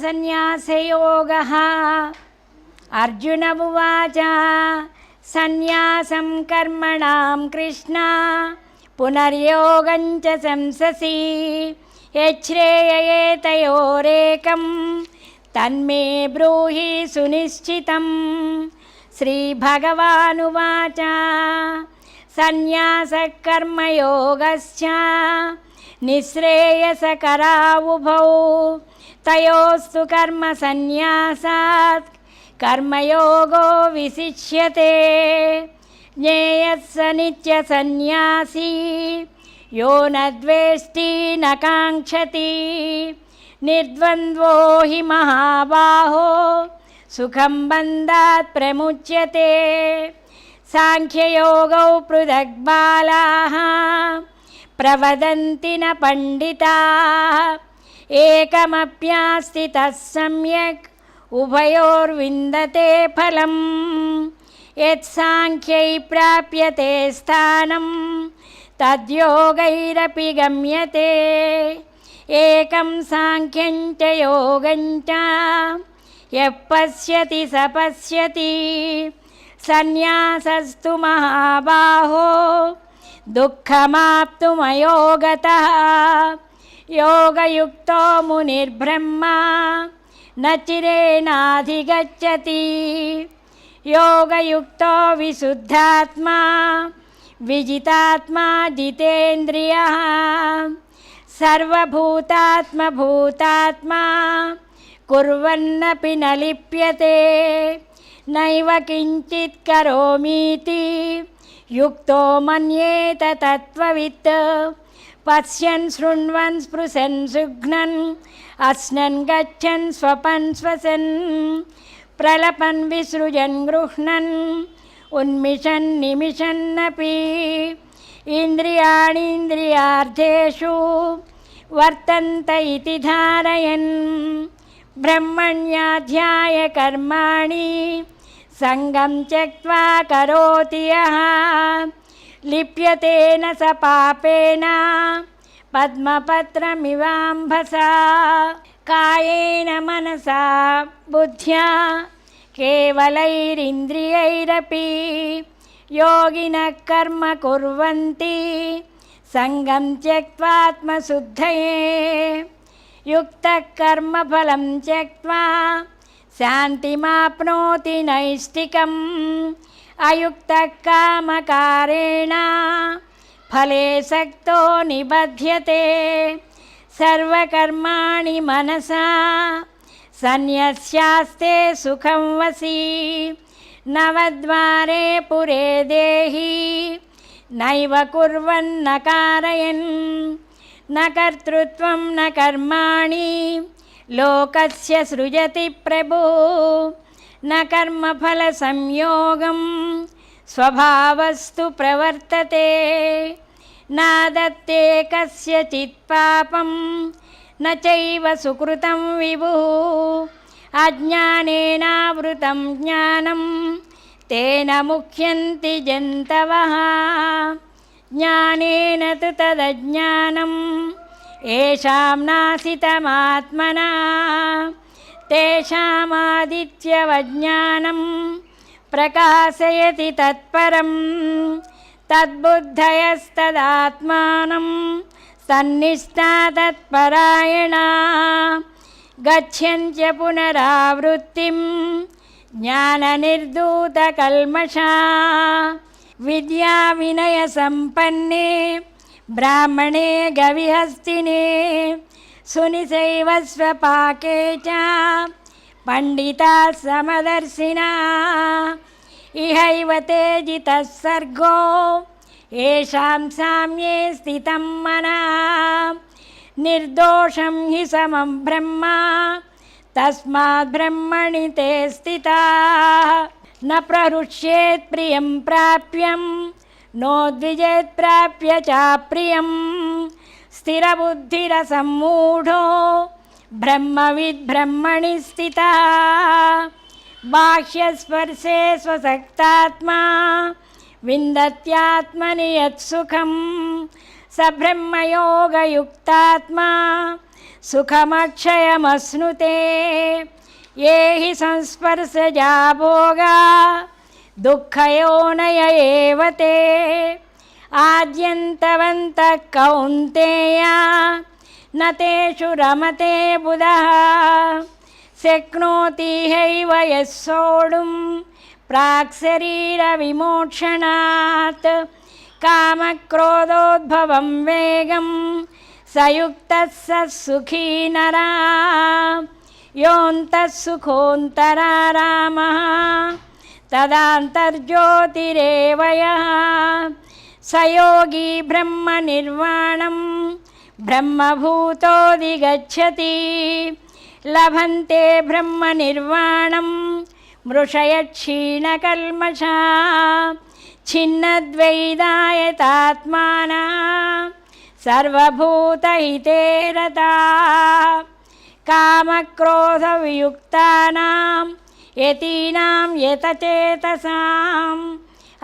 सन्न्यासयोगः। अर्जुन उवाच सन्न्यासं कर्मणां कृष्ण पुनर्योगं च संससि यच्छ्रेययेतयोरेकं तन्मे ब्रूहि सुनिश्चितं। श्रीभगवानुवाच सन्न्यासः कर्मयोगश्च निःश्रेयसकरावुभौ तयोस्तु कर्मसन्न्यासात् कर्मयोगो विशिष्यते। ज्ञेयः स नित्यसन्न्यासी यो न द्वेष्टि न काङ्क्षति निर्द्वन्द्वो हि महाबाहो सुखं बन्धात् प्रमुच्यते। सांख्ययोगौ पृथक् बालाः प्रवदन्ति न पण्डिताः एकमप्यास्थितः सम्यक् उभयोर्विन्दते फलम्। यत्साङ्ख्यै प्राप्यते स्थानं तद्योगैरपि गम्यते। एकं साङ्ख्यं च योगं च यः पश्यति स पश्यति सन्न्यासस्तु महाबाहो दुःखमाप्तुमयोगतः। योगयुक्तो मुनिर्ब्रह्मा न चिरेणाधिगच्छति योगयुक्तो विशुद्धात्मा विजितात्मा जितेन्द्रियः। सर्वभूतात्मभूतात्मा कुर्वन्नपि न लिप्यते नैव किञ्चित् करोमीति युक्तो मन्येत तत्त्ववित्। पश्यन् शृण्वन् स्पृशन् सुघ्नन् अस्नन् गच्छन् स्वपन् श्वसन् प्रलपन् विसृजन् गृह्णन् उन्मिषन् निमिषन्नपि इन्द्रियाणीन्द्रियार्थेषु वर्तन्त इति धारयन् ब्रह्मण्याध्याय कर्माणि सङ्गं त्यक्त्वा करोति यः लिप्यते न स पापेन पद्मपत्रमिवाम्भसा। कायेन मनसा बुद्ध्या केवलैरिन्द्रियैरपि योगिनः कर्म कुर्वन्ति सङ्गं त्यक्त्वात्मशुद्धये। युक्तः कर्मफलं त्यक्त्वा शान्तिमाप्नोति नैष्ठिकम् अयुक्तः कामकारेण फले सक्तो निबध्यते। सर्वकर्माणि मनसा सन्न्यस्यास्ते सुखं वसि नवद्वारे पुरे देहि नैव कुर्वन्न कारयन् न कर्तृत्वं न कर्माणि लोकस्य सृजति प्रभुः न कर्मफलसंयोगं स्वभावस्तु प्रवर्तते। न दत्ते कस्यचित् पापं न चैव सुकृतं विभुः अज्ञानेनावृतं ज्ञानं तेन मुह्यन्ति जन्तवः। ज्ञानेन तु तदज्ञानं येषां नाशितमात्मना तेषामादित्यवज्ञानं प्रकाशयति तत्परं तद्बुद्धयस्तदात्मानं सन्निष्ठा तत्परायणा गच्छन्त्य पुनरावृत्तिं ज्ञाननिर्धूतकल्मषा। विद्याविनयसम्पन्ने ब्राह्मणे गविहस्तिने सुनिसैव स्वपाके च पंडिताः समदर्शिनः। इहैव ते जितः सर्गो येषां साम्ये स्थितं मनः निर्दोषं हि समं ब्रह्म तस्माद् ब्रह्मणि ते स्थिताः। न प्रहृष्येत् प्रियं प्राप्यं नोद्विजेत् प्राप्य चाप्रियं स्थिरबुद्धिरसम्मूढो ब्रह्मविद् ब्रह्मणि स्थितः। बाह्यस्पर्शे स्वसक्तात्मा विन्दत्यात्मनि यत्सुखं स ब्रह्मयोगयुक्तात्मा सुखमक्षयमश्नुते ये हि संस्पर्शजा भोगा दुःखयोनय एव ते आद्यन्तवन्तः कौन्तेय न तेषु रमते बुधः शक्नोति हैव यः सोढुं प्राक्शरीरविमोक्षणात् कामक्रोधोद्भवं वेगं स युक्तः स सुखी नरः योऽन्तः सुखोऽन्तरारामः तदान्तर्ज्योतिरेव यः स योगी ब्रह्मनिर्वाणं ब्रह्मभूतोऽधिगच्छति लभन्ते ब्रह्मनिर्वाणं मृषयक्षीणकल्मषा छिन्नद्वैधायतात्मानः सर्वभूतहिते रताः कामक्रोधवियुक्तानां यतीनां यतचेतसाम्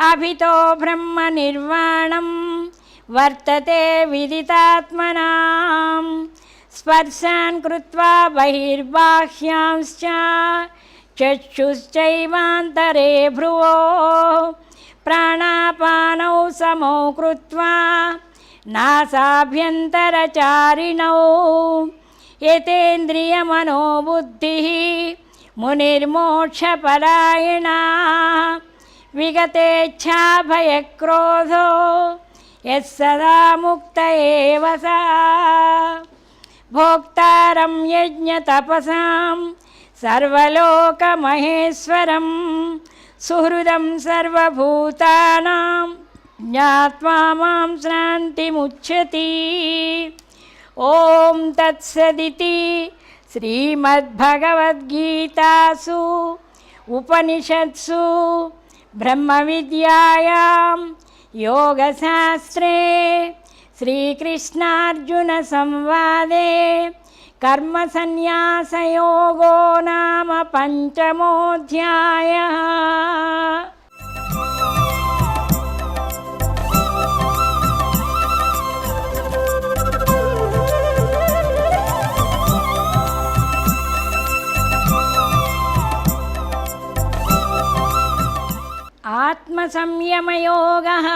अभितो ब्रह्मनिर्वाणं वर्तते विदितात्मनां स्पर्शान् कृत्वा बहिर्बाह्यांश्च चक्षुश्चैवान्तरे भ्रुवोः प्राणापानौ समौ कृत्वा नासाभ्यन्तरचारिणौ यतेन्द्रियमनोबुद्धिः मुनिर्मोक्षपरायणः विगतेच्छाभयक्रोधो यः सदा मुक्त एव सः भोक्तारं यज्ञतपसां सर्वलोकमहेश्वरं सुहृदं सर्वभूतानां ज्ञात्वा मां शान्तिमुच्यति। ॐ तत्सदिति श्रीमद्भगवद्गीतासु उपनिषत्सु ब्रह्मविद्यायां योगशास्त्रे श्रीकृष्णार्जुनसंवादे कर्मसन्न्यासयोगो नाम पञ्चमोऽध्यायः। आत्मसंयमयोगः।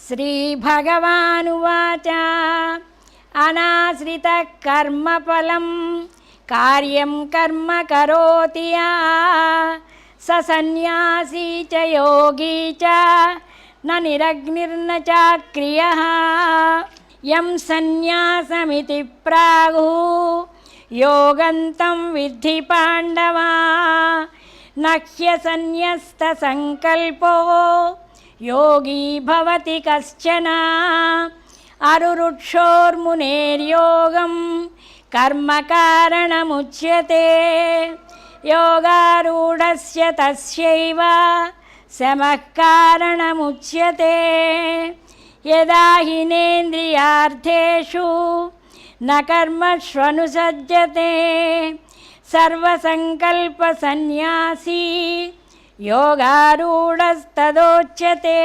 श्रीभगवानुवाच अनाश्रितः कर्मफलं कार्यं कर्म करोति यः स सन्न्यासी च योगी च न निरग्निर्न चाक्रियः यं सन्न्यासमिति प्राहुः योगन्तं विद्धि पाण्डव न ह्यसन्न्यस्तसङ्कल्पो योगी भवति कश्चन अरुरुक्षोर्मुनेर्योगं कर्मकारणमुच्यते योगारूढस्य तस्यैव शमः कारणमुच्यते यदा हिनेन्द्रियार्थेषु न कर्मष्वनुसज्जते सर्वसङ्कल्पसन्न्यासी योगारूढस्तदोच्यते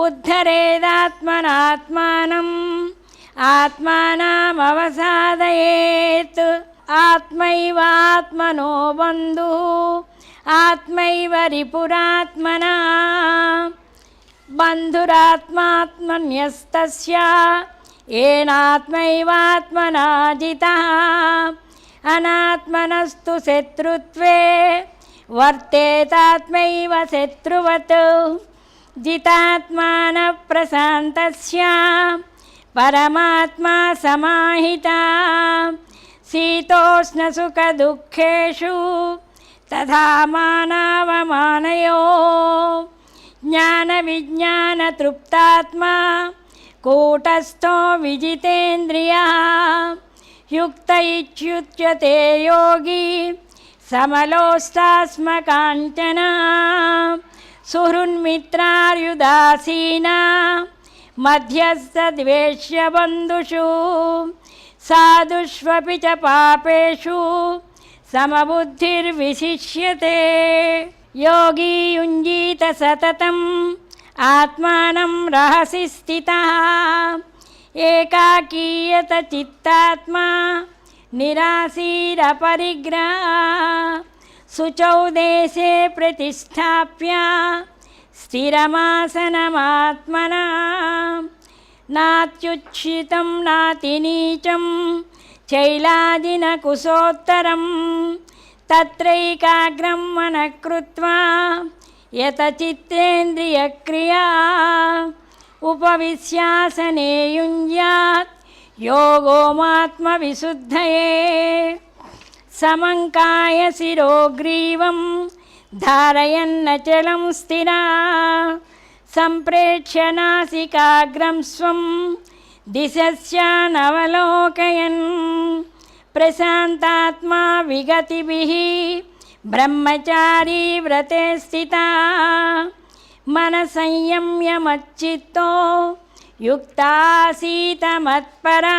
उद्धरेदात्मनात्मानम् आत्मानमवसादयेत् आत्मैवात्मनो बन्धुः आत्मैव रिपुरात्मना बन्धुरात्मात्मन्यस्तस्य येनात्मैवात्मना जितः अनात्मनस्तु शत्रुत्वे वर्तेतात्मैव शत्रुवत् जितात्मानः प्रशान्तस्य परमात्मा समाहितः शीतोष्णसुखदुःखेषु तथा मानावमानयोः ज्ञानविज्ञानतृप्तात्मा कूटस्थो विजितेन्द्रियः युक्त इत्युच्यते योगी समलोष्टास्मकाञ्चन सुहृन्मित्रार्युदासीना मध्यस्थद्वेष्य बन्धुषु साधुष्वपि च पापेषु समबुद्धिर्विशिष्यते योगी युञ्जीत सततम् ఆత్మానం రహసి స్థితః ఏకాకీయత చిత్తాత్మా నిరాశీరపరిగ్రహ శుచౌ దేశే ప్రతిష్టాప్య స్థిరమాసనమాత్మనా నాత్యుచ్ఛితం నాతినీచం చైలాజిన కుశోత్తరం తత్రైకాగ్రం మనః కృత్వా యత చిత్తేంద్రియక్రియా ఉపవిశ్యాసనే యుంజ్యాత్ యోగోమాత్మవిశుద్ధయే సమంకాయ శిరోగ్రీవం ధారయన్నచలం స్థిరా సంప్రేక్ష్య నాసికాగ్రం స్వం దిశస్యానవలోకయన్ ప్రశాంతాత్మా విగతిభిః బ్రహ్మచారీ వ్రతే స్థితా మనసంయమ్య మచ్చిత్తో యుక్తాసీత మత్పరా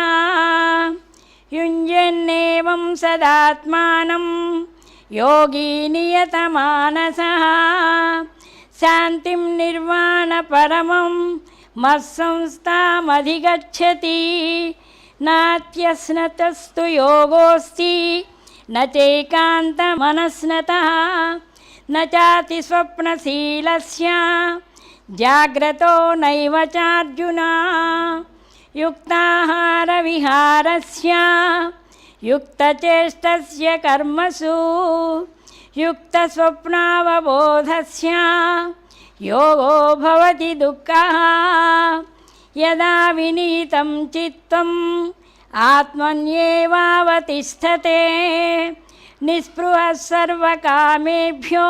యుంజన్నేవం సదాత్మానం యోగీ నియతమానసః శాంతిం నిర్వాణపరమం మత్సంస్థామధిగచ్చతి నాత్యస్నతస్తు యోగోస్తి న చైకాంతమనస్నతః న చాతి స్వప్నశీలస్య జాగ్రతో నైవ చార్జున యుక్తాహార విహారస్య యుక్తచేష్టస్య కర్మసు యుక్తస్వప్నావబోధస్య యోగో భవతి దుఃఖః యదా వినీతం చిత్తం ఆత్మన్యేవావతిష్ఠతే నిస్పృహः సర్వకామేభ్యో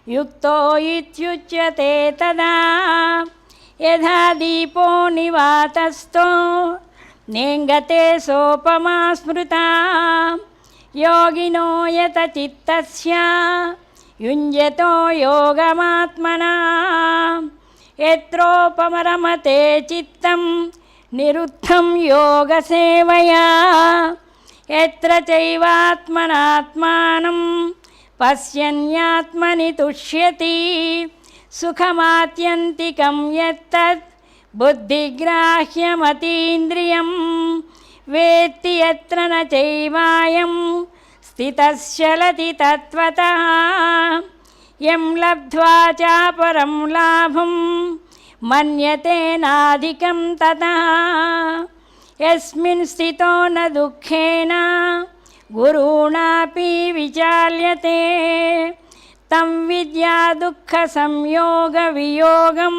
యుక్తో ఇత్యుచ్యతే తదా యథా దీపో నివాతస్థో నేంగతే సోపమా స్మృతా యోగినో యత చిత్తస్య యుంజతో యోగమాత్మనా యత్రోపమరమతే చిత్తం నిరుద్ధం యోగసేవయా యత్ర చైవాత్మనాత్మానం పశ్యన్యాత్మని తుష్యతి సుఖమాత్యంతికం యత్తత్ బుద్ధిగ్రాహ్యమతీంద్రియం వేత్తి యత్ర న చైవాయం స్థితశ్చలతి తత్వతః యం లబ్ధ్వా చాపరం లాభం మన్యతే నాధికం తతః యస్మిన్ స్థితో న దుఃఖేన గురుణాపి విచాల్యతే తం విద్యా దుఃఖ సంయోగ వియోగం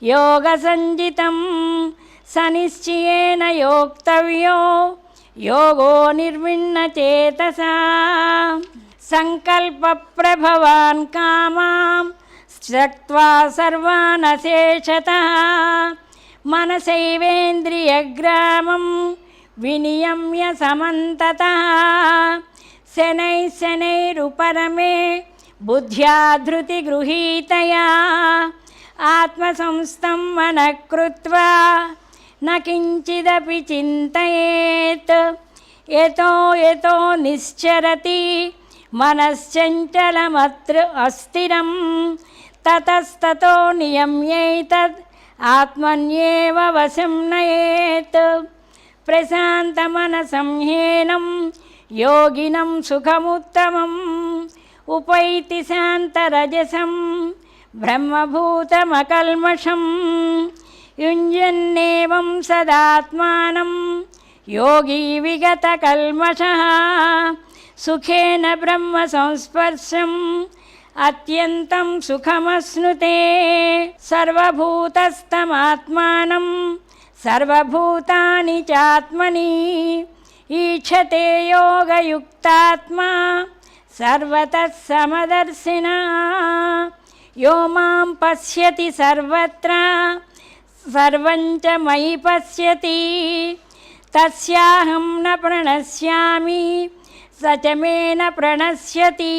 యోగ సంజితం సనిశ్చయేన యోక్తవ్యో యోగో నిర్విణ్ణ చేతసా సంకల్ప ప్రభవాన్ కామాం త్యక్త్వా సర్వాన్ అశేషతః మనసైవేంద్రియగ్రామం వినియమ్య సమంతతః శనైః శనైరుపరమే బుద్ధ్యా ధృతి గృహీతయా ఆత్మసంస్థం మనః కృత్వా న కించిదపి చింతయేత్ యతో యతో నిశ్చరతి మనశ్చంచలమత్ర అస్థిరం తతస్తతో నియమ్యైతద్ ఆత్మన్యేవ వశం నయేత్ ప్రశాంతమనసం హ్యేనం యోగినం సుఖముత్తమం ఉపైతి శాంతరజసం బ్రహ్మభూతమకల్మషం యుంజన్నేవం సదాత్మానం యోగీ విగతకల్మషః సుఖేన బ్రహ్మ సంస్పర్శం అత్యంతం సుఖమశ్నుతే సర్వభూతస్థమాత్మానం సర్వభూతాని చాత్మని ఈక్షతే యోగయుక్తాత్మా సర్వతః సమదర్శినः యో మాం పశ్యతి సర్వత్ర సర్వం చ మయి పశ్యతి తస్యాహం న ప్రణశ్యామి స చ మే న ప్రణశ్యతి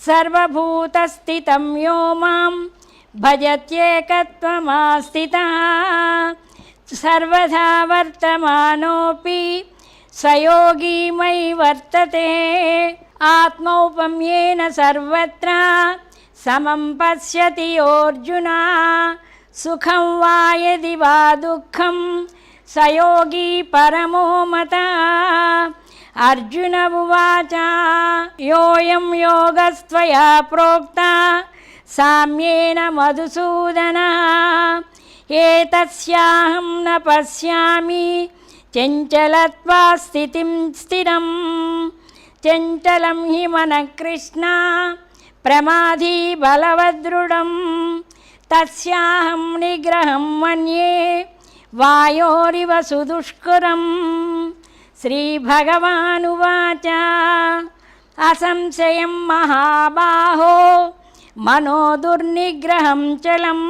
సర్వభూతస్థితం యో మాం భజత్యేకత్వమాస్థితः సర్వదా వర్తమానోపి సయోగి మయి వర్తతే ఆత్మౌపమ్యేన సర్వత్ర సమం పశ్యతి యోర్జున సుఖం వా యది వా దుఃఖం స యోగి పరమో మతః. అర్జున ఉవాచ యోయం యోగస్త్వయా ప్రోక్తా సామ్యేన మధుసూదన ఏతస్యాహం న పశ్యామి చంచలత్వా స్థితిం స్థిరం. చంచలం హి మనః కృష్ణ ప్రమాదీ బలవదృఢం తస్యాహం నిగ్రహం మన్యే వాయోరివ సుదుష్కరం. శ్రీభగవానువాచ అసంశయం మహాబాహో మనో దుర్నిగ్రహం చలం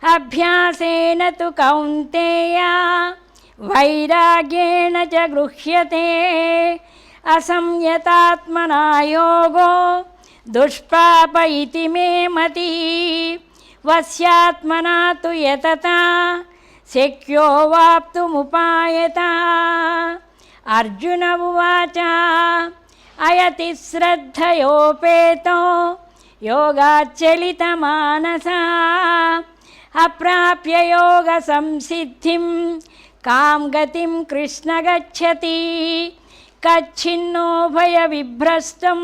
అభ్యాసేన తు కౌంతేయ వైరాగ్యేణ చ గృహ్యతే. అసంయతాత్మనా యోగో దుష్పాప ఇతి మే మతిః వశ్యాత్మనా తు యతతా శక్యో వాప్తుముపాయతః. అర్జున ఉవాచ అయతి శ్రద్ధయోపేతో యోగాచ్చలితమానసః అప్రాప్య యోగ సంసిద్ధిం కాం గతిం కృష్ణ గచ్చతి. కచ్చిన్నో భయ విభ్రస్తం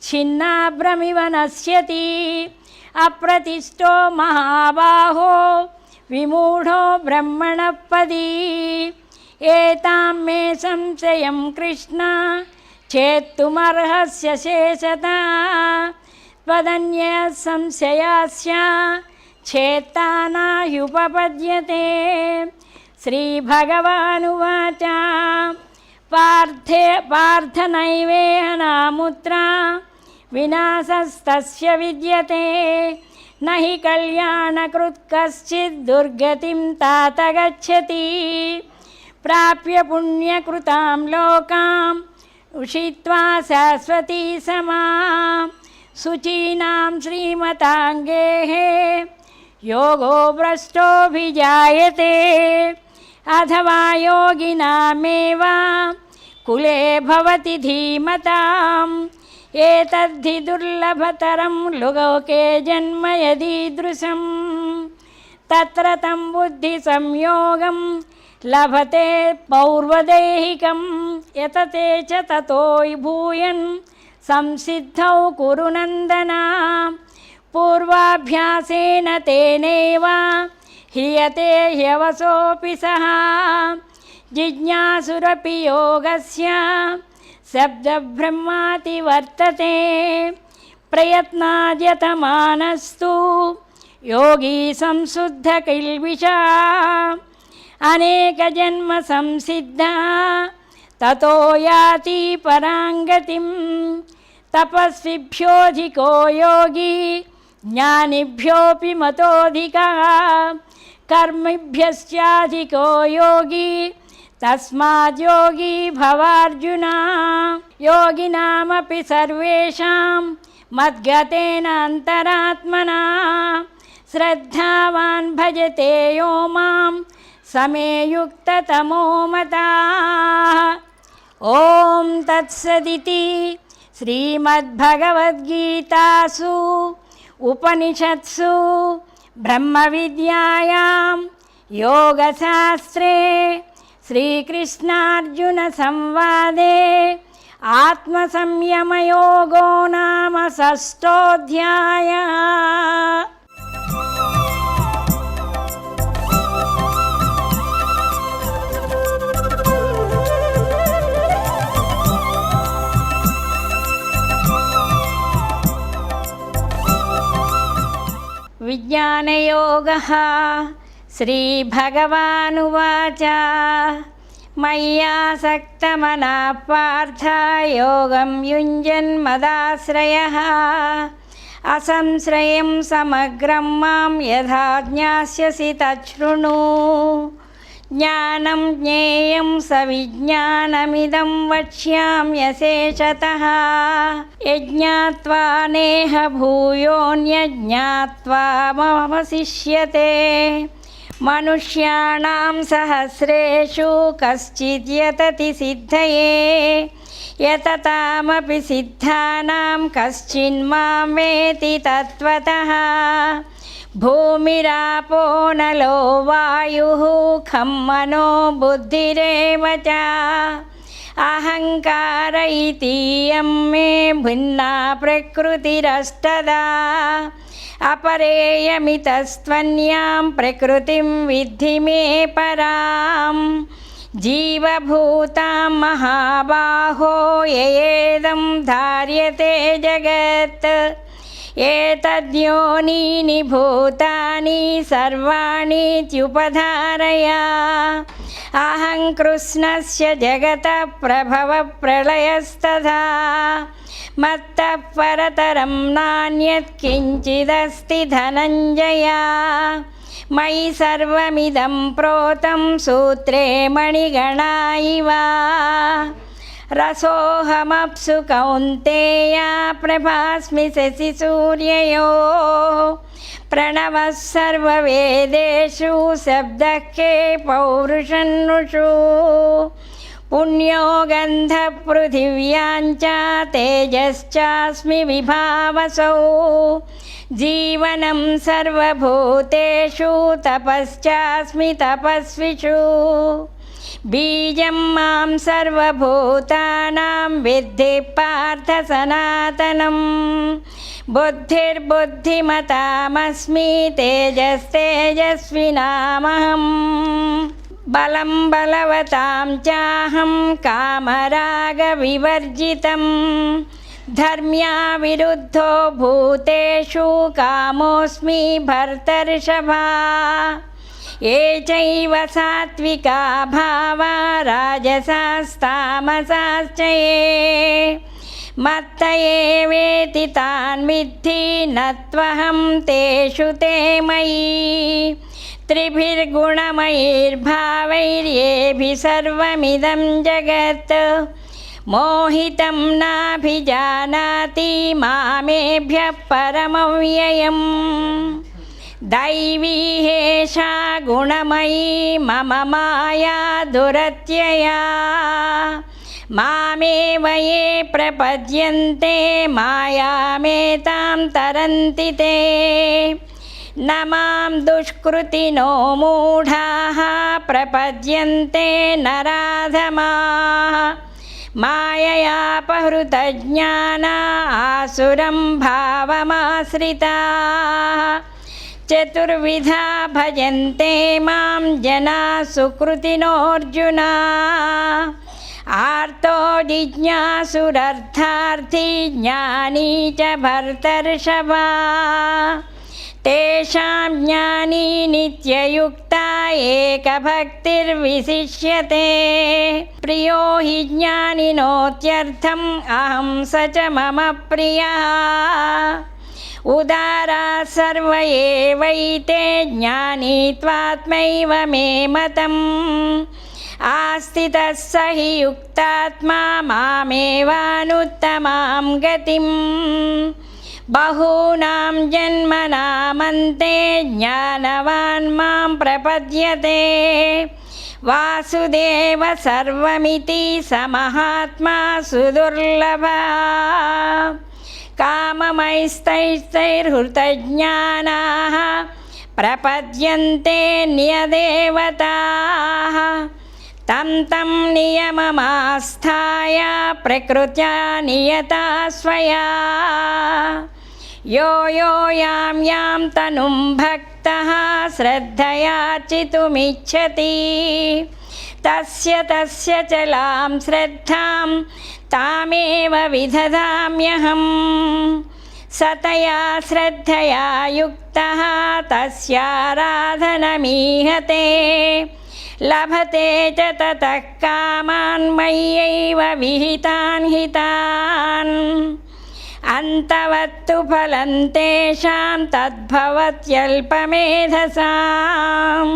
ఛిన్నాభ్రమివ నశ్యతి అప్రతిష్టో మహాబాహో విమూఢో బ్రహ్మణః పదీ. ఏతాం మే సంశయం కృష్ణ చేత్తుమర్హస్య శేషతః త్వదన్యः సంశయాస్య చేత్తానాహ్యుపపద్యతే. శ్రీభగవానువాచ పార్థనైవేహ నాముత్ర వినాశస్తస్య విద్యతే నహి కళ్యాణకృత్ కశ్చిద్ దుర్గతిం తాత గచ్చతి. ప్రాప్య పుణ్యకృతాం లోకాం ఉషిత్వా శాశ్వతీ సమా శుచీనాం శ్రీమతాంగేః యోగో భ్రష్టోభిజాయతే. అథవా యోగినామేవ కులే భవతి ధీమతాం ఏతద్ధి దుర్లభతరం లోకే జన్మ యదీదృశం. తత్ర తం బుద్ధి సంయోగం లభతే పౌర్వదేహికం యతతే చ తతో భూయన్ సంసిద్ధౌ కురు నందన. పూర్వాభ్యాసేన తేనైవ హ్రియతే హ్యవసోऽపి సహ జిజ్ఞాసురపి యోగస్య శబ్దబ్రహ్మాతి వర్తతే. ప్రయత్నాద్యతమానస్తు యోగి సంశుద్ధ కిల్బిషా అనేక జన్మ సంసిద్ధ తతో యాతి పరాంగతిం. తపస్విభ్యోధికో యోగి జ్ఞానిభ్యోపి మతోధికః కర్మిభ్యశ్చాధికో యోగి తస్మాద్యోగి భవార్జున. యోగినామపి సర్వేషాం మద్గతేన అంతరాత్మనా శ్రద్ధావాన్ భజతే యో మాం సమే యుక్తతమో మతాః. ఓం తత్సదితి శ్రీమద్భగవద్గీతాసు ఉపనిషత్సు బ్రహ్మ విద్యాయాం యోగశాస్త్రే శ్రీకృష్ణార్జున సంవాదే ఆత్మసంయమయోగో నామ షష్ఠోऽధ్యాయः. విజ్ఞానయోగః. శ్రీభగవానువాచ మయ్యాసక్తమనః పార్థ యోగం యుञ्जन्मदाश्रयः అసంశ్రయం సమగ్రం మాం యథా జ్ఞాస్యసి తచ్ఛృణు. జ్ఞానం జ్ఞేయం సవిజ్ఞానమిదం వక్ష్యామ్యశేషతః యజ్ఞాత్వా నేహ భూయోన్యజ్ఞాత్వా మవశిష్యతే. మనుష్యాణాం సహస్రేషు కశ్చిద్ యతతి సిద్ధయే యతతామపి సిద్ధానాం కశ్చిన్మాం వేతి తత్వతః భూమిరాపో నలో వాయుః ఖం మనో బుద్ధిరేవ చ అహంకార ఇతీయం మే భిన్నా ప్రకృతిరష్టదా అపరేయమితస్త్వన్యాం ప్రకృతిం విద్ధి మే పరాం జీవభూతాం మహాబాహో యయేదం ధార్యతే జగత్ ఏతద్యోనీని భూతాని సర్వాణి త్యుపధారయ అహం కృష్ణస్య జగతః ప్రభవ ప్రళయస్తథా మత్తః పరతరం నాన్యత్ కించిదస్తి ధనంజయ మయి సర్వమిదం ప్రోతం సూత్రే మణిగణా ఇవ రసోహమప్సు కౌంతేయ ప్రభాస్మి శశి సూర్యయోః ప్రణవః సర్వవేదేషు శబ్దః కే పౌరుషన్నుషు పుణ్యో గంధః పృథివ్యాం చ తేజశ్చాస్మి విభావసౌ జీవనం సర్వభూతేషు తపశ్చాస్మి తపస్విషు బీజం మాం సర్వభూతానాం విద్ధి పార్థ సనాతనం బుద్ధిర్బుద్ధిమతామస్మి తేజస్తేజస్వినామహం బలం బలవతాం చాహం కామరాగవివర్జితం ధర్మ్యా విరుద్ధో భూతేషు కామోస్మి భర్తర్షభా ఏ చైవ సాత్వికా భావా రాజసాస్తామసాశ్చ యే మత్త ఏవేతి తాన్ విద్ధి నత్వహం తేషు తే మయి త్రిభిర్గుణమయైర్భావైర్యేభిः సర్వమిదం జగత్ మోహితం నాభిజానాతి మామేభ్యః పరమవ్యయం దైవీ హేషా గుణమయీ మమ మాయా దురత్యయా మామేవ యే ప్రపద్యంతే మాయామేతాం తరంతి తే న మాం దుష్కృతినో మూఢాః ప్రపద్యంతే నరాధమాః మాయయాపహృతజ్ఞానా ఆసురం భావమాశ్రితాః చతుర్విధా భజంతే మాం జనా సుకృతినోऽర్జున ఆర్తో జిజ్ఞాసురర్థార్థి జ్ఞానీ చ భర్తర్షభా తేషాం జ్ఞానీ నిత్యయుక్తా ఏకభక్తిర్విశిష్యతే ప్రియో హి జ్ఞానినోత్యర్థం అహం స చ మమ ప్రియః ఉదారా సర్వ ఏవైతే జ్ఞానీ త్వాత్మైవ మే మతం ఆస్థితః స హి యుక్తాత్మా మామేవానుత్తమాం గతిం బహూనాం జన్మనామంతే జ్ఞానవాన్ మాం ప్రపద్యతే వాసుదేవ సర్వమితి సమహాత్మా సుదుర్లభः కామమైస్తైస్తైర్హృతజ్ఞానాః ప్రపద్యంతే న్యదేవతాః తం తం నియమమాస్థాయ ప్రకృత్యా నియతా స్వయా యో యో యాం యాం తనుం భక్తః శ్రద్ధయార్చితుమిచ్చతి తస్య తస్య చలాం శ్రద్ధాం తామేవ విదధామ్యహం సతయా శ్రద్ధయా యుక్తః తస్యారాధనమీహతే లభతే చ తతః కామాన్ మయ్యైవ విహితాన్ హితాన్ అంతవత్తు ఫలం తేషాం తద్భవత్యల్పమేధసాం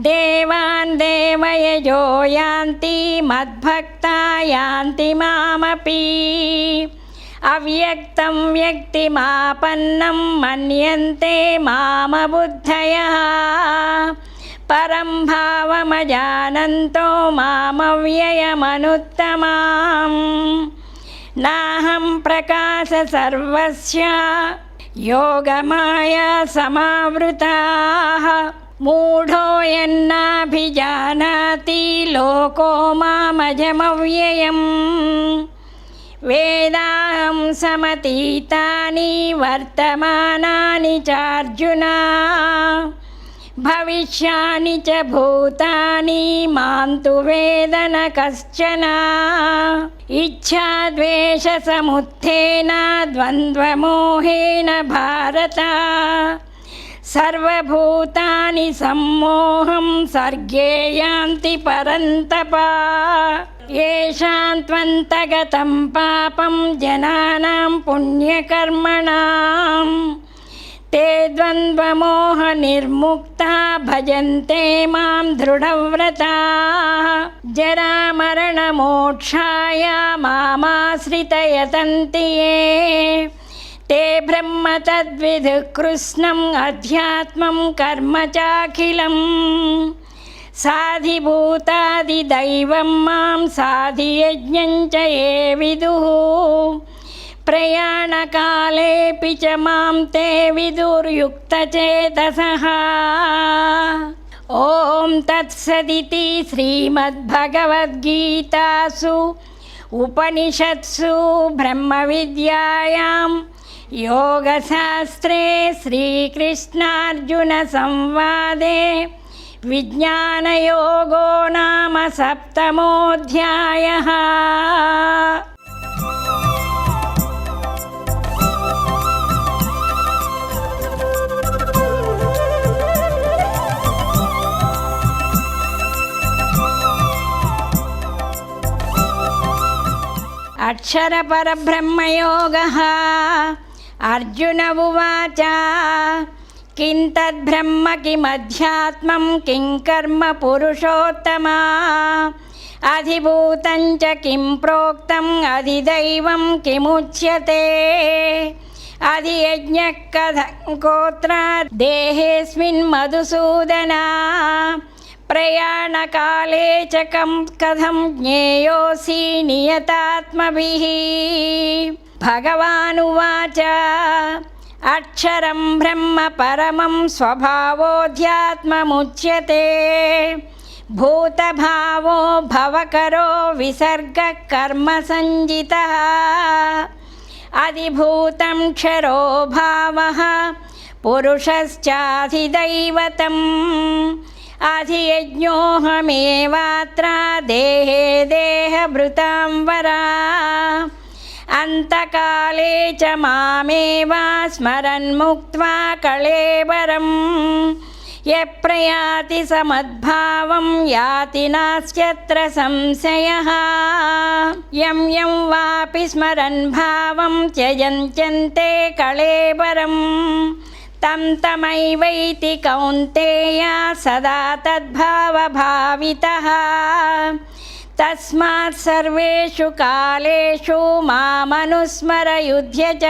దేవాన్ దేవయజో యాంతి మద్భక్తా యాంతి మామపి అవ్యక్తం వ్యక్తిమాపన్నం మన్యంతే మామబుద్ధయః పరం భావమజానంతో మామవ్యయమనుత్తమాం నాహం ప్రకాశ సర్వస్య యోగమాయా సమావృతాః మూఢోయన్నాభిజానాతి లోకో మామజమవ్యయం వేదాహం సమతీతాని వర్తమానాని చార్జున భవిష్యాని చ భూతాని మాంతు వేద న కశ్చన ఇచ్ఛాద్వేష సముత్థేన ద్వంద్వమోహేన భారత సర్వభూతాని సమ్మోహం సర్గే యాంతి పరంతప యేషాంత్వంతగతం పాపం జనానాం పుణ్యకర్మణాం తే ద్వంద్వమోహ నిర్ముక్తా భజంతే మాం దృఢవ్రతాః జరామరణమోక్షాయ మామాశ్రితయతంతి యే తే బ్రహ్మ తద్విదుః కృష్ణం అధ్యాత్మం కర్మ చాఖిలం సాధిభూతాదిదైవం మాం సాధియజ్ఞం చ ఏ విదుః ప్రయాణకాలేపి చ మాం తే విదుర్యుక్తచేతసః ఓం తత్సదితి శ్రీమద్భగవద్గీతాసు ఉపనిషత్సు బ్రహ్మవిద్యాయాం యోగశాస్త్రే శ్రీకృష్ణార్జున సంవాదే విజ్ఞానయోగో నామ సప్తమోऽధ్యాయః. అక్షరపరబ్రహ్మయోగః. అర్జున ఉవాచ కిం తద్బ్రహ్మ కిమధ్యాత్మం కిం కర్మ పురుషోత్తమా అధిభూతం చ కిం ప్రోక్తం అధిదైవం కిముచ్యతే అధియజ్ఞః కథం గోత్ర దేహేస్మిన్ మధుసూదన ప్రయాణకాలే చ కథం జ్ఞేయోసి నియతాత్మభిః. భగవానువాచ అక్షరం బ్రహ్మ పరమం స్వభావోऽధ్యాత్మముచ్యతే భూతభావో భవకరో విసర్గః కర్మ సంజితః అధిభూతం క్షరో భావః పురుషశ్చాధిదైవతం అధియజ్ఞోహమేవాత్ర దేహే దేహభృతాం వరా అంతకాలే చ మామేవ స్మరన్ముక్త్వా కళేబరం యప్రయాతి సమద్భావం యాతి నాస్త్యత్ర సంశయః. యం యం వాపి స్మరన్ భావం త్యజంత్యంతే కళేబరం తం తమైవైతి కౌంతేయ సదా తద్భావభావితః. తస్మాత్ సర్వేషు కాలేషు మామనుస్మర యుధ్య చ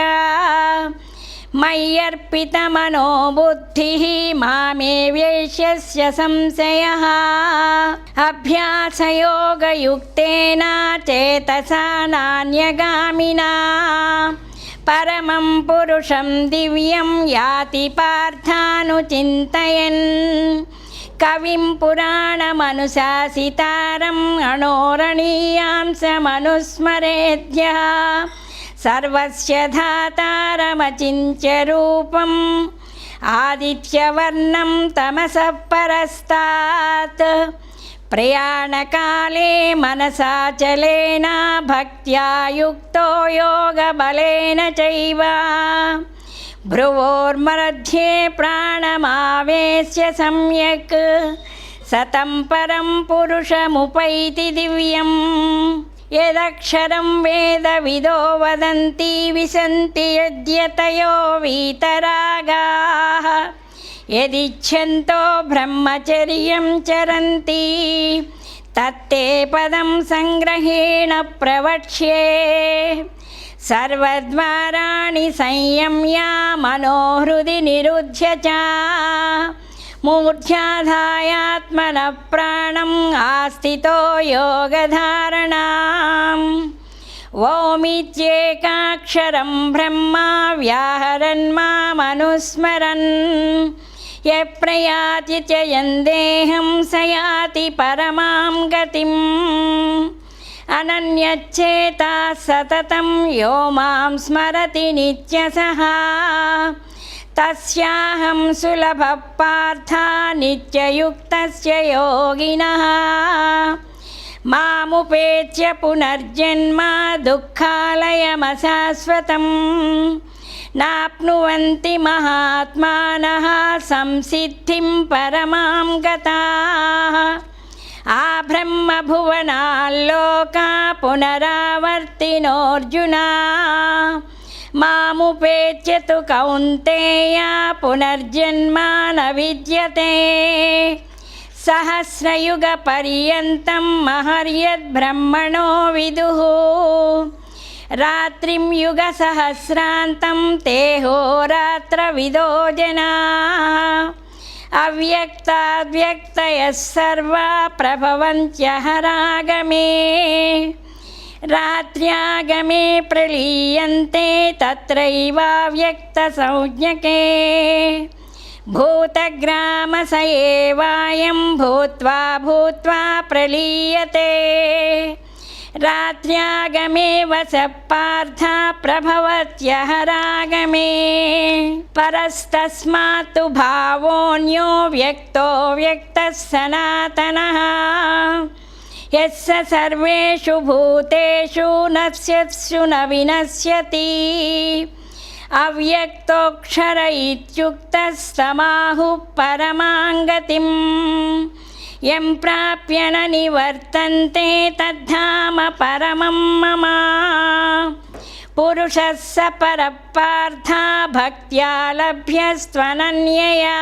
మయ్యర్పితమనో బుద్ధిః మామే వ్యష్యస్య సంశయః. అభ్యాసయోగయుక్తేన చేతసా నాన్యగామినా పరమం పురుషం దివ్యం యాతి పార్థానుచింతయన్ కవిం పురాణమనుశాసితారం అణోరణీయాంసమనుస్మరేద్యః సర్వస్య ధాతారమచింత్య రూపం ఆదిత్యవర్ణం తమసః పరస్తాత్. ప్రయాణకాలే మనసాచలేన భక్త్యా యుక్తో యోగబలేన చైవ భ్రువోర్మధ్యే ప్రాణమావేశ్య సమ్యక్ సతం పరం పురుషముపైతి దివ్యం. యదక్షరం వేదవిదో వదంతి విశంతి యద్యతయో వీతరాగాః యదిచ్ఛంతో బ్రహ్మచర్యం చరంతి తత్తే పదం సంగ్రహేణ ప్రవక్ష్యే. సర్వద్వారాణి సంయమ్య మనోహృది నిరుధ్య చ మూర్ధ్యాధాయాత్మనః ప్రాణం ఆస్థితో యోగధారణాం. ఓమిత్యేకాక్షరం బ్రహ్మ వ్యాహరన్ మామనుస్మరన్ యప్రయాతి త్యయందేహం సయాతి పరమాం గతిం అనన్యచ్చేతా సతతం యో మాం స్మరతి నిత్యసః తస్యాహం సులభః పార్థ నిత్యయుక్తస్య యోగినః మాముపేత్య పునర్జన్మ దుఃఖాలయమశాశ్వతం నాప్నువంతి మహాత్మానః సంసిద్ధిం పరమాం గతాః ఆ బ్రహ్మభువనాల్లోకా పునరావర్తినోऽర్జున మాముపేత్య తు కౌంతేయ పునర్జన్మ న విద్యతే సహస్రయుగ పర్యంతం మహర్యద్బ్రహ్మణో విదుః రాత్రిం యుగ సహస్రాంతం తేహోరాత్రవిదో జనాః అవ్యక్తాద్వ్యక్తయః సర్వా ప్రభవంత్యహరాగమే రాత్ర్యాగమే ప్రలీయంతే తత్రైవావ్యక్తసంజ్ఞకే భూతగ్రామస ఏవాయం భూత్వా భూత్వా ప్రలీయతే రాత్ర్యాగమే వసః పార్థ ప్రభవత్యహరాగమే పరస్తస్మాత్తు భావోऽన్యో వ్యక్తో వ్యక్తः సనాతనः యస్స సర్వేషు భూతేషు నశ్యత్సు న వినశ్యతి అవ్యక్తోక్షర ఇత్యుక్తస్తమాహుః పరమాం గతిం యం ప్రాప్య న నివర్తంతే తద్ధామ పరమం మమ పురుషः స పరః పార్థ భక్త్యా లభ్యస్త్వనన్యయా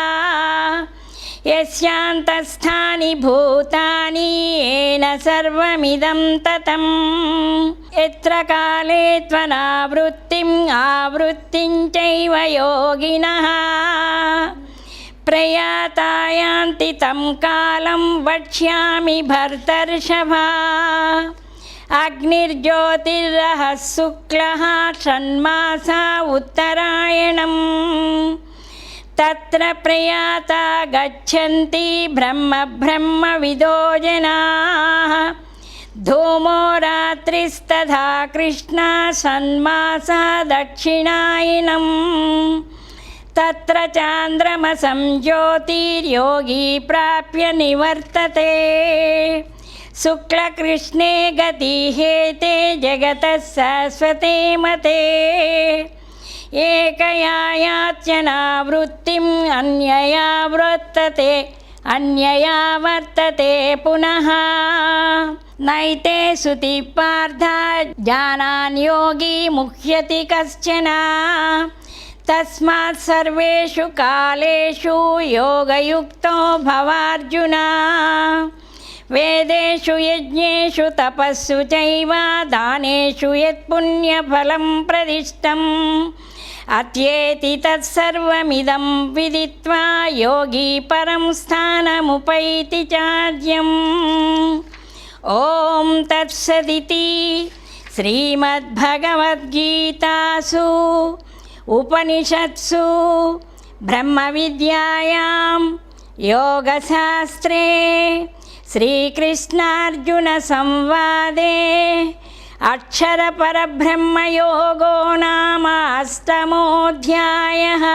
యస్యాంతస్థాని భూతాని ఏన సర్వమిదం తతం యత్ర కాలే త్వనావృత్తిం ఆవృత్తిం చైవ యోగినః ప్రయాతాయాంతి తం కాలం వక్ష్యామి భర్తర్షభ అగ్నిర్జ్యోతిర్రః శుక్లః షణ్మాసా ఉత్తరాయణం తత్ర ప్రయాతా గచ్చంతి బ్రహ్మ బ్రహ్మవిదో జనాః ధూమో రాత్రిస్తథా కృష్ణ షణ్మాసా దక్షిణాయనం తత్ర చాంద్రమసం జ్యోతిర్యోగి ప్రాప్య నివర్తతే శుక్లకృష్ణే గతి హేతే జగతః శాశ్వతే మతే ఏకయా యాత్యనావృత్తిం అన్యయా వర్తతే పునః నైతే శృతి పార్థ జానాన్ యోగి ముహ్యతి కశ్చన తస్మాత్ సర్వేషు కాలేషు యోగయుక్తో భవార్జున వేదేషు యజ్ఞేషు తపస్సు చైవ దానేషు యత్పుణ్యఫలం ప్రదిష్టం అత్యేతి తత్సర్వమిదం విదిత్వా యోగి పరం స్థానముపైతి చార్యం ఓం తత్సదితి శ్రీమద్భగవద్గీతాసు ఉపనిషత్సు బ్రహ్మ విద్యాయాం యోగశాస్త్రే శ్రీకృష్ణార్జున సంవాదే అక్షర పరబ్రహ్మయోగో నామ అష్టమోऽధ్యాయః.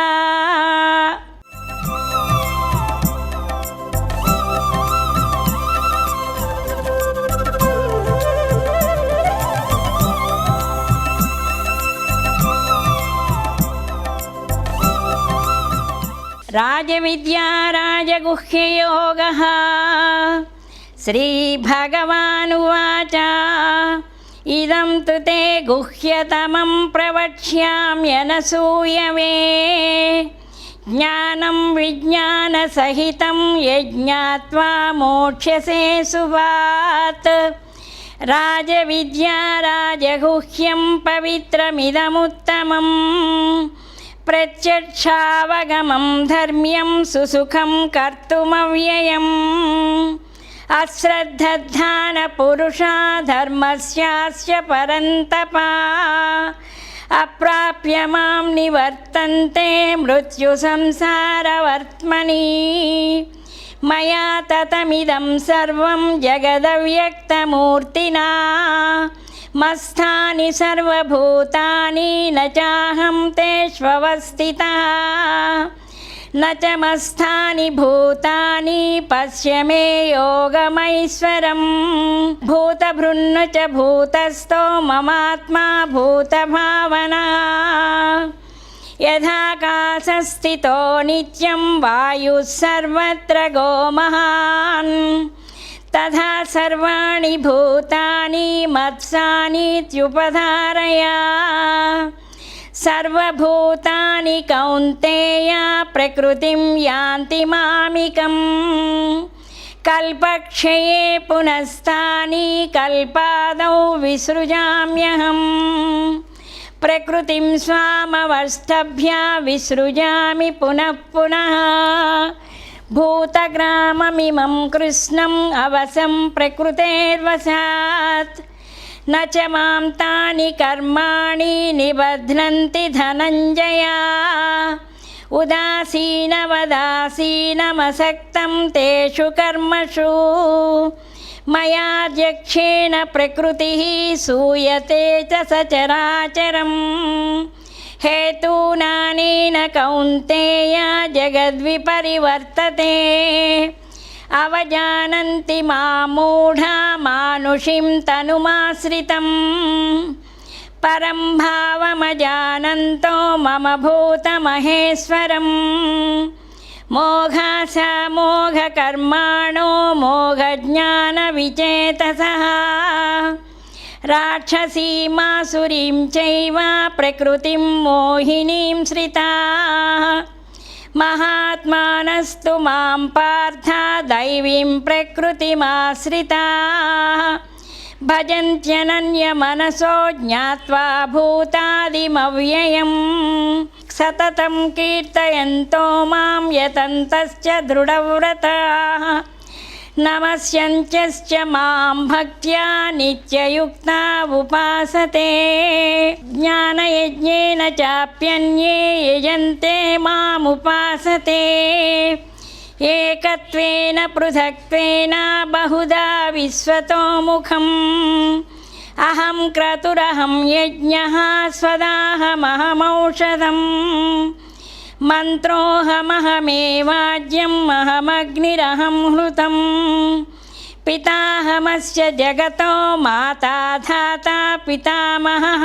రాజవిద్యా రాజగుహ్యయోగః. శ్రీభగవానువాచ ఇదం తు తే గుహ్యతమం ప్రవక్ష్యామ్యనసూయవే జ్ఞానం విజ్ఞానసహితం యజ్ఞాత్వా మోక్ష్యసే శుభాత్. రాజవిద్యా రాజగుహ్యం పవిత్రమిదముత్తమం ప్రత్యక్షావగమం ధర్మ్యం సుసుఖం కర్తుమవ్యయం. అశ్రద్ధధానపురుషా ధర్మస్యాస్య పరంతపా అప్రాప్య మాం నివర్తంతే మృత్యు సంసారవర్త్మని మయా తతమిదం సర్వం జగదవ్యక్తమూర్తినా మస్థాని సర్వభూతాని న చాహం తేష్వస్థితః న చ మస్థాని భూతాని పశ్య మే యోగమైశ్వరం భూతభృన్ను చ భూతస్థో మమాత్మా భూతభావనా యథాకాశస్థితో నిత్యం వాయుః సర్వత్ర గో మహాన్ తథా సర్వాణి భూతాని మత్సానీత్యుపధారయ సర్వభూతాని కౌంతేయ ప్రకృతిం యాంతి మామికం కల్పక్షయే పునస్తాని కల్పాదౌ విసృజామ్యహం ప్రకృతిం స్వామవష్టభ్య విసృజామి పునః పునః భూతగ్రామమిమం కృష్ణం అవసం ప్రకృతేర్వశాత్ న చ మాం తాని కర్మాణి నిబధ్నంతి ధనంజయ ఉదాసీనవదాసీనమసక్తం తేషు కర్మషు మయాధ్యక్షేణ ప్రకృతి సూయతే చ సచరాచరం హేతూనానేన కౌంతేయ జగద్విపరివర్తతే అవజానంతి మామూఢా మానుషిం తనుమాశ్రితం పరం భావమజానంతో మమ భూతమహేశ్వరం మోఘాస మోఘకర్మాణో మోఘజ్ఞానవిచేతసః రాక్షసీమాసురీం చైవ ప్రకృతిం మోహినీం శ్రితాః మహాత్మానస్తు మాం పార్థ దైవీం ప్రకృతిమాశ్రితాః భజంత్యనన్యమనసో జ్ఞాత్వా భూతాదిమవ్యయం సతతం కీర్తయంతో మాం యతంతశ్చ దృఢవ్రతాః నమస్యంత్యశ్చ మాం భక్త్యా నిత్యయుక్తా ఉపాసతే జ్ఞానయజ్ఞేన చాప్యన్యే యజంతే మాముపాసతే ఏకత్వేన పృథక్త్వేన బహుదా విశ్వతోముఖం అహం క్రతురహం యజ్ఞః స్వదాహమహమౌషధం మంత్రోహమహమేవాజ్యం అహమగ్నిరహం హృతం పితాహమస్య జగతో మాతా ధాతా పితామహః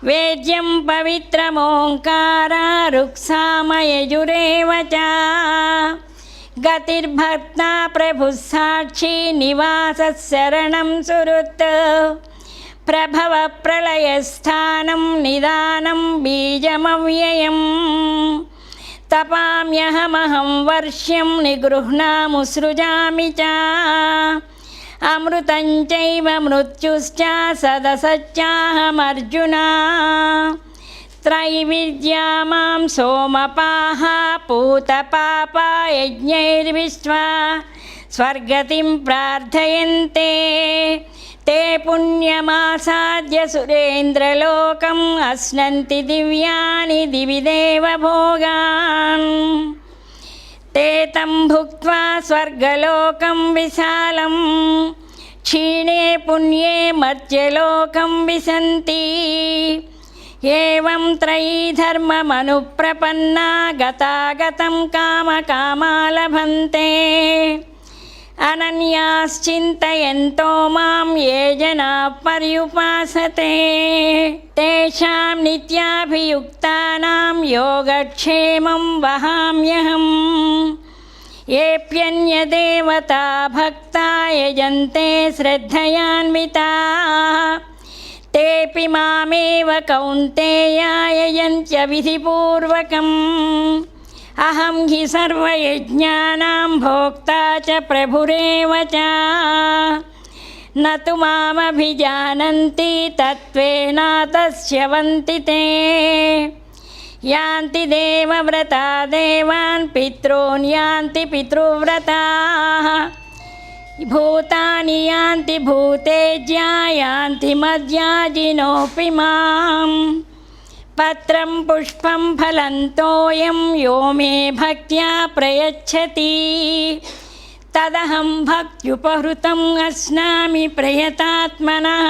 వేద్యం పవిత్రమోంకార రుక్సామయజురేవ చ గతిర్భర్తా ప్రభుః సాక్షి నివాసः శరణం సుహృత్ ప్రభవ ప్రళయస్థానం నిదానం బీజమవ్యయం తపామ్యహమహం వర్ష్యం నిగృహ్ణాము సృజామి చ అమృతం చైవ మృత్యుశ్చ సదసచ్చాహమర్జున త్రైవిద్యా మాం సోమపాః పూతపాపా యజ్ఞైర్విశ్వా స్వర్గతిం ప్రార్థయంతే తే పుణ్యమాసాద్య సురేంద్రలోకం అశ్నంతి దివ్యాని దివి దేవభోగాన్ తే తం భుక్త్వా స్వర్గలోకం విశాలం క్షీణే పుణ్యే మర్త్యలోకం విశంతి ఏవం త్రయీ ధర్మమనుప్రపన్నా గతాగతం కామకామా లభంతే అనన్యాశ్చింతయంతో మాం ఏ జనాః పర్యుపాసతే తేషాం నిత్యాభియుక్తానాం యోగక్షేమం వహామ్యహం ఏప్యన్యదేవతా భక్తా యజంతే శ్రద్ధయాన్వితాః తేపి మామేవ కౌంతేయ యజంత్య విధిపూర్వకం అహం హి సర్వయజ్ఞానాం భోక్తా చ ప్రభురేవ చ న తు మామభిజానంతి తత్వేన తస్యవంతి తే యాంతి దేవవ్రతా దేవాన్ పితॄన్ యాంతి పితృవ్రతాః భూతాని యాంతి భూతేజ్యా యాంతి మద్యాజినోపి మాం పత్రం పుష్పం ఫలం తోయం యో మే భక్త్యా ప్రయచ్చతి తదహం భక్త్యుపహృతం అస్నామి ప్రయతాత్మనః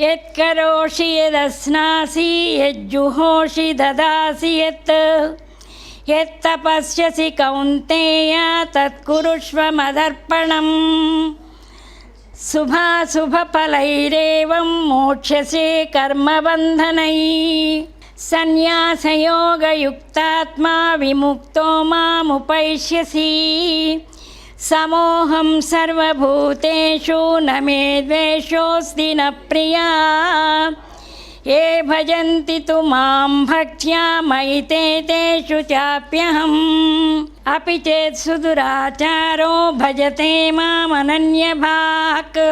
యత్కరోషి యదస్నాసి యజ్జుహోషి దదాసి యత్తపస్యసి కౌంతేయ తత్కురుష్వ మదర్పణం శుభాశుభఫలైరేవం మోక్ష్యసే కర్మబంధనైః సన్యాసయోగయుక్తాత్మా విముక్తో మాముపైష్యసి సమోహం సర్వభూతేషు న మే ద్వేషోऽస్తి న ప్రియా ఏ భజంతి తు మాం భక్త్యా మయి తే తేషు చాప్యహం అపి చేత్ సుదురాచారో భజతే మామనన్యభాక్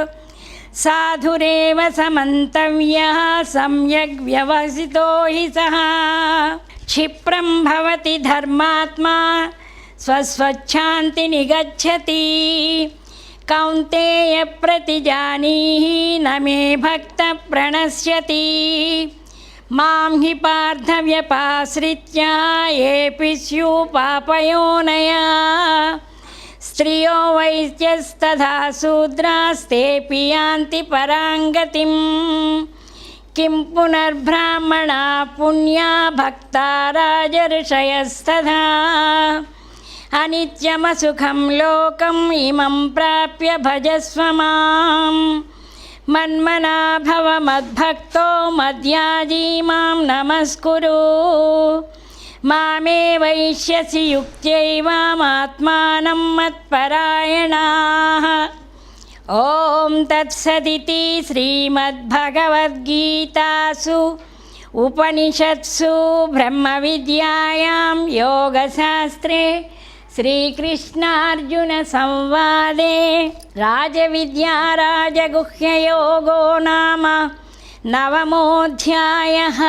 సాధురేవ సమంతవ్యః సమ్యగ్ వ్యవసితో హి సః క్షిప్రం భవతి ధర్మాత్మా స్వస్వచ్ఛాంతి నిగచ్చతి కౌంతేయ ప్రతిజానీహి న మే భక్త ప్రణశ్యతి మాం హి పార్థ వ్యపాశ్రిత్య ఏపి స్యు పాపయోనయా స్త్రియో వైశ్యస్తథా శూద్రాస్తేపి యాంతి పరాంగతిం కిం పునర్బ్రాహ్మణా పుణ్యా భక్తా రాజర్షయస్తథా అనిత్యమసుఖం లోకం ఇమం ప్రాప్య భజస్వ మాం మన్మనా భవ మద్భక్తో మద్యాజీ మాం నమస్కురు మామే వైష్యసి యుక్త్యైవామాత్మానం మత్పరాయణాః ఓం తత్సదితి శ్రీమద్భగవద్గీతాసు ఉపనిషత్సు బ్రహ్మ విద్యాయాం యోగశాస్త్రే శ్రీకృష్ణార్జున సంవాదే రాజవిద్యారాజగుహ్యయోగో నామ నవమోऽధ్యాయः.